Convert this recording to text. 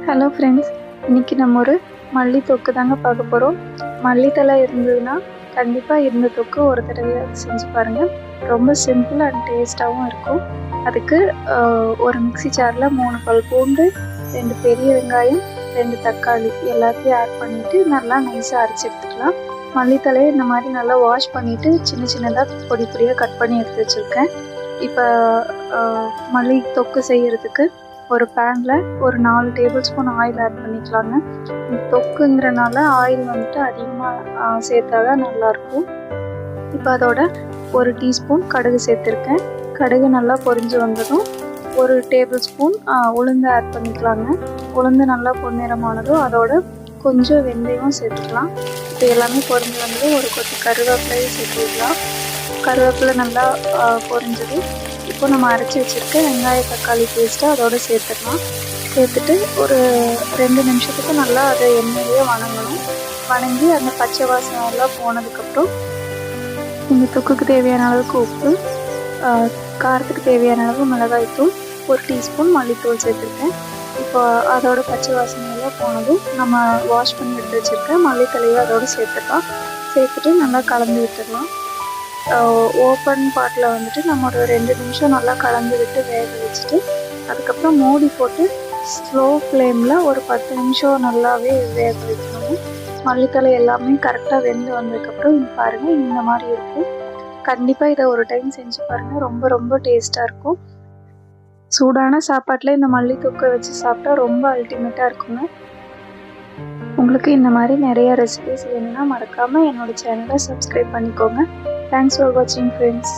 Hello friends, இன்றைக்கி நம்ம ஒரு மல்லி தொக்கு தாங்க பார்க்க போகிறோம். மல்லித்தலை இருந்ததுன்னா கண்டிப்பாக இருந்த தொக்கு ஒரு தடவையாவது செஞ்சு பாருங்கள். ரொம்ப சிம்பிள் அண்ட் டேஸ்ட்டாகவும் இருக்கும். அதுக்கு ஒரு மிக்ஸி ஜாரில் 3 பல் பூண்டு, 2 பெரிய வெங்காயம், 2 தக்காளி எல்லாத்தையும் ஆட் பண்ணிவிட்டு நல்லா நைஸாக அரைச்சி எடுத்துக்கலாம். மல்லித்தலையை இந்த மாதிரி நல்லா வாஷ் பண்ணிவிட்டு சின்ன சின்னதாக பொடி பொடியாக கட் பண்ணி எடுத்து வச்சுருக்கேன். இப்போ மல்லி தொக்கு செய்கிறதுக்கு ஒரு பேனில் ஒரு 4 டேபிள் ஸ்பூன் ஆயில் ஆட் பண்ணிக்கலாங்க. தொக்குங்கிறனால ஆயில் வந்துட்டு அதிகமாக சேர்த்தா தான் நல்லாயிருக்கும். இப்போ அதோட 1 டீஸ்பூன் கடுகு சேர்த்துருக்கேன். கடுகு நல்லா பொரிஞ்சு வந்ததும் 1 டேபிள் ஸ்பூன் உளுந்து ஆட் பண்ணிக்கலாங்க. உளுந்து நல்லா பொன்னிறமானதும் அதோட கொஞ்சம் வெந்தயம் சேர்த்துக்கலாம். இப்போ எல்லாமே பொரிஞ்சு வந்ததும் ஒரு கொத்து கருவேப்பிலையும் சேர்த்துக்கலாம். கருவேப்பிலை நல்லா பொரிஞ்சது இப்போ நம்ம அரைச்சி வச்சுருக்க வெங்காய தக்காளி பேஸ்ட்டை அதோடு சேர்த்துக்கலாம். சேர்த்துட்டு ஒரு 2 நிமிஷத்துக்கு நல்லா அதை எண்ணெயிலேயே வணங்கி அந்த பச்சை வாசனை எல்லாம் போனதுக்கப்புறம் இந்த தொக்குக்கு தேவையான அளவுக்கு உப்பு, காரத்துக்கு தேவையான அளவு மிளகாய்த்தூள், 1 டீஸ்பூன் மல்லித்தூள் சேர்த்துருக்கேன். இப்போ அதோட பச்சை வாசனையெல்லாம் போனதும் நம்ம வாஷ் பண்ணி எடுத்து வச்சுருக்க மல்லித்தலையை அதோடு சேர்த்துக்கலாம். சேர்த்துட்டு நல்லா கலந்து விட்டுடலாம். ஓப்பன் பாட்டில் வந்துட்டு நம்ம ஒரு 2 நிமிஷம் நல்லா கலந்து விட்டு வேக வச்சுட்டு அதுக்கப்புறம் மூடி போட்டு ஸ்லோ ஃப்ளேமில் ஒரு 10 நிமிஷம் நல்லாவே வேக வைக்கணும். மல்லித்தலை எல்லாமே கரெக்டாக வெந்து வந்ததுக்கப்புறம் பாருங்கள் இந்த மாதிரி இருக்கும். கண்டிப்பாக இதை ஒரு டைம் செஞ்சு பாருங்கள். ரொம்ப ரொம்ப டேஸ்ட்டாக இருக்கும். சூடான சாப்பாட்டில் இந்த மல்லி தொக்கை வச்சு சாப்பிட்டா ரொம்ப அல்டிமேட்டாக இருக்குங்க. உங்களுக்கு இந்த மாதிரி நிறைய ரெசிபிஸ் வேணும்னா மறக்காமல் என்னோடய சேனலை சப்ஸ்கிரைப் பண்ணிக்கோங்க. Thanks for watching, friends.